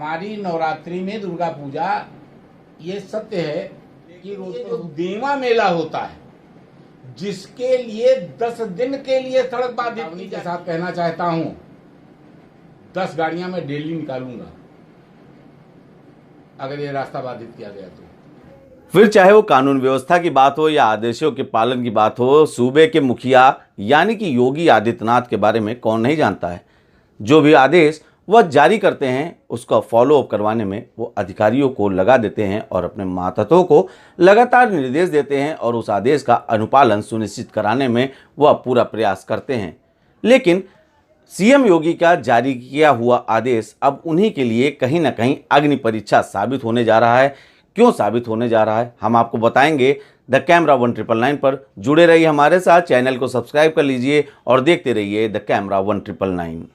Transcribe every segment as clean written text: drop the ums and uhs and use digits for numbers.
हमारी नवरात्रि में दुर्गा पूजा ये सत्य है कि रोज जो देवा मेला होता है जिसके लिए 10 दिन के लिए सड़क बाधित के साथ कहना चाहता हूँ 10 गाड़ियां मैं डेली निकालूंगा अगर ये रास्ता बाधित किया गया तो। फिर चाहे वो कानून व्यवस्था की बात हो या आदेशों के पालन की बात हो, सूबे के मुखिया यानी कि योगी आदित्यनाथ के बारे में कौन नहीं जानता है। जो भी आदेश वह जारी करते हैं उसका फॉलो अप करवाने में वो अधिकारियों को लगा देते हैं और अपने मातहतों को लगातार निर्देश देते हैं और उस आदेश का अनुपालन सुनिश्चित कराने में वह पूरा प्रयास करते हैं। लेकिन सीएम योगी का जारी किया हुआ आदेश अब उन्हीं के लिए कहीं ना कहीं अग्नि परीक्षा साबित होने जा रहा है। क्यों साबित होने जा रहा है हम आपको बताएंगे। द कैमरा 1999 पर जुड़े रहिए हमारे साथ, चैनल को सब्सक्राइब कर लीजिए और देखते रहिए द कैमरा 1999।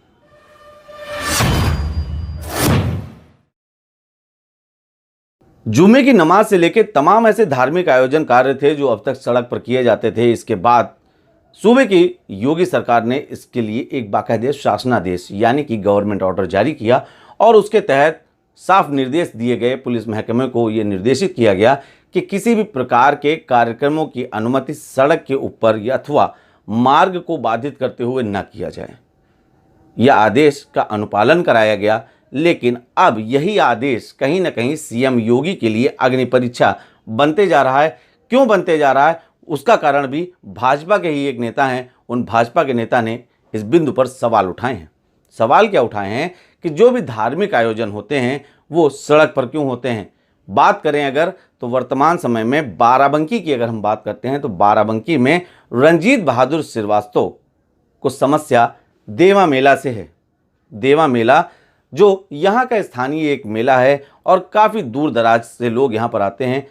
जुम्मे की नमाज से लेकर तमाम ऐसे धार्मिक आयोजन कार्य थे जो अब तक सड़क पर किए जाते थे। इसके बाद सूबे की योगी सरकार ने इसके लिए एक बाकायदे शासनादेश यानी कि गवर्नमेंट ऑर्डर जारी किया और उसके तहत साफ निर्देश दिए गए। पुलिस महकमे को ये निर्देशित किया गया कि किसी भी प्रकार के कार्यक्रमों की अनुमति सड़क के ऊपर या अथवा मार्ग को बाधित करते हुए न किया जाए। यह आदेश का अनुपालन कराया गया, लेकिन अब यही आदेश कहीं ना कहीं सीएम योगी के लिए अग्नि परीक्षा बनते जा रहा है। क्यों बनते जा रहा है उसका कारण भी भाजपा के ही एक नेता हैं। उन भाजपा के नेता ने इस बिंदु पर सवाल उठाए हैं। सवाल क्या उठाए हैं कि जो भी धार्मिक आयोजन होते हैं वो सड़क पर क्यों होते हैं। बात करें अगर तो वर्तमान समय में बाराबंकी की अगर हम बात करते हैं तो बाराबंकी में रणजीत बहादुर श्रीवास्तव को समस्या देवा मेला से है। देवा मेला जो यहाँ का स्थानीय एक मेला है और काफ़ी दूर दराज से लोग यहाँ पर आते हैं।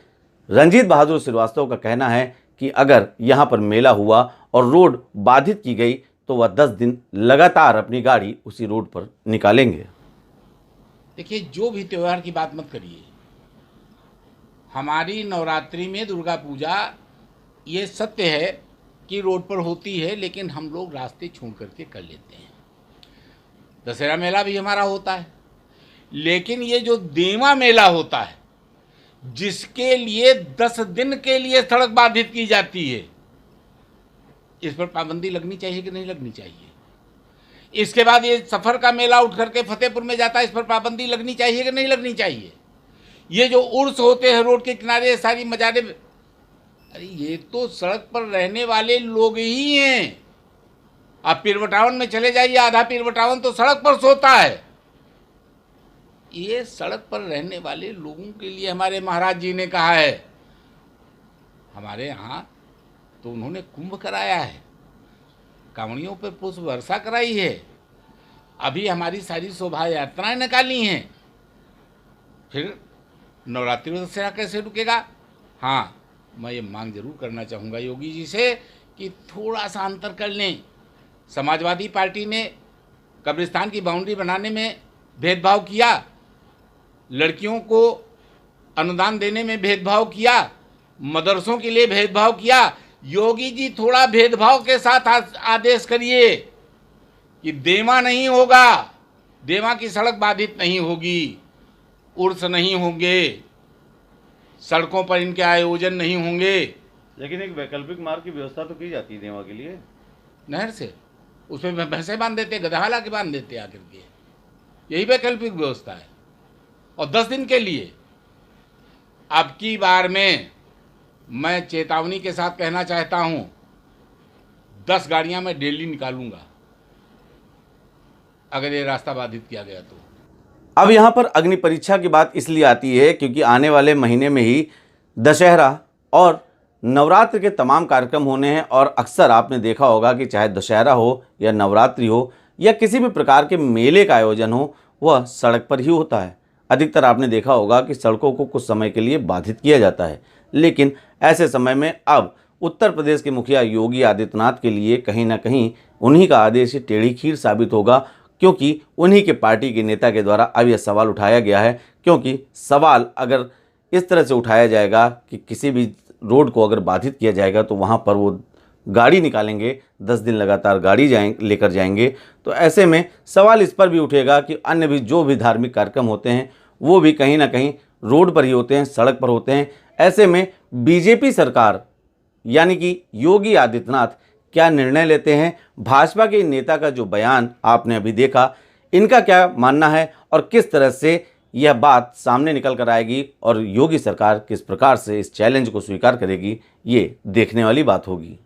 रणजीत बहादुर श्रीवास्तव का कहना है कि अगर यहाँ पर मेला हुआ और रोड बाधित की गई तो वह 10 दिन लगातार अपनी गाड़ी उसी रोड पर निकालेंगे। देखिए, जो भी त्योहार की बात मत करिए, हमारी नवरात्रि में दुर्गा पूजा ये सत्य है कि रोड पर होती है, लेकिन हम लोग रास्ते छोड़ करके कर लेते हैं। दशहरा मेला भी हमारा होता है, लेकिन ये जो देवा मेला होता है जिसके लिए 10 दिन के लिए सड़क बाधित की जाती है, इस पर पाबंदी लगनी चाहिए कि नहीं लगनी चाहिए। इसके बाद ये सफर का मेला उठ करके फतेहपुर में जाता है, इस पर पाबंदी लगनी चाहिए कि नहीं लगनी चाहिए। ये जो उर्स होते हैं रोड के किनारे, सारी मजारे, अरे ये तो सड़क पर रहने वाले लोग ही हैं। आप पीरवटावन में चले जाइए, आधा पीरवटावन तो सड़क पर सोता है। ये सड़क पर रहने वाले लोगों के लिए हमारे महाराज जी ने कहा है। हमारे यहाँ तो उन्होंने कुंभ कराया है, कांवड़ियों पर पुष्प वर्षा कराई है, अभी हमारी सारी शोभा यात्राएं निकाली हैं। फिर नवरात्रि में दशहरा कैसे रुकेगा। हाँ, मैं ये मांग जरूर करना चाहूँगा योगी जी से कि थोड़ा सा अंतर कर लें। समाजवादी पार्टी ने कब्रिस्तान की बाउंड्री बनाने में भेदभाव किया, लड़कियों को अनुदान देने में भेदभाव किया, मदरसों के लिए भेदभाव किया। योगी जी थोड़ा भेदभाव के साथ आदेश करिए कि देवा नहीं होगा, देवा की सड़क बाधित नहीं होगी, उर्स नहीं होंगे, सड़कों पर इनके आयोजन नहीं होंगे। लेकिन एक वैकल्पिक मार्ग की व्यवस्था तो की जाती है देवा के लिए, नहर से उसमें भैंसे बांध देते, गधा ला के बांध देते आकर के, यही वैकल्पिक व्यवस्था है। और 10 दिन के लिए। अब की बार में मैं चेतावनी के साथ कहना चाहता हूं 10 गाड़ियां मैं डेली निकालूंगा अगर ये रास्ता बाधित किया गया तो। अब यहाँ पर अग्नि परीक्षा की बात इसलिए आती है क्योंकि आने वाले महीने में ही दशहरा और नवरात्र के तमाम कार्यक्रम होने हैं और अक्सर आपने देखा होगा कि चाहे दशहरा हो या नवरात्रि हो या किसी भी प्रकार के मेले का आयोजन हो वह सड़क पर ही होता है। अधिकतर आपने देखा होगा कि सड़कों को कुछ समय के लिए बाधित किया जाता है, लेकिन ऐसे समय में अब उत्तर प्रदेश के मुखिया योगी आदित्यनाथ के लिए कहीं ना कहीं उन्हीं का आदेश टेढ़ी खीर साबित होगा, क्योंकि उन्हीं के पार्टी के नेता के द्वारा अब यह सवाल उठाया गया है। क्योंकि सवाल अगर इस तरह से उठाया जाएगा कि किसी भी रोड को अगर बाधित किया जाएगा तो वहाँ पर वो गाड़ी निकालेंगे, 10 दिन लगातार गाड़ी लेकर जाएंगे, तो ऐसे में सवाल इस पर भी उठेगा कि अन्य भी जो भी धार्मिक कार्यक्रम होते हैं वो भी कहीं ना कहीं रोड पर ही होते हैं, सड़क पर होते हैं। ऐसे में बीजेपी सरकार यानी कि योगी आदित्यनाथ क्या निर्णय लेते हैं, भाजपा के नेता का जो बयान आपने अभी देखा, इनका क्या मानना है और किस तरह से यह बात सामने निकल कर आएगी और योगी सरकार किस प्रकार से इस चैलेंज को स्वीकार करेगी, ये देखने वाली बात होगी।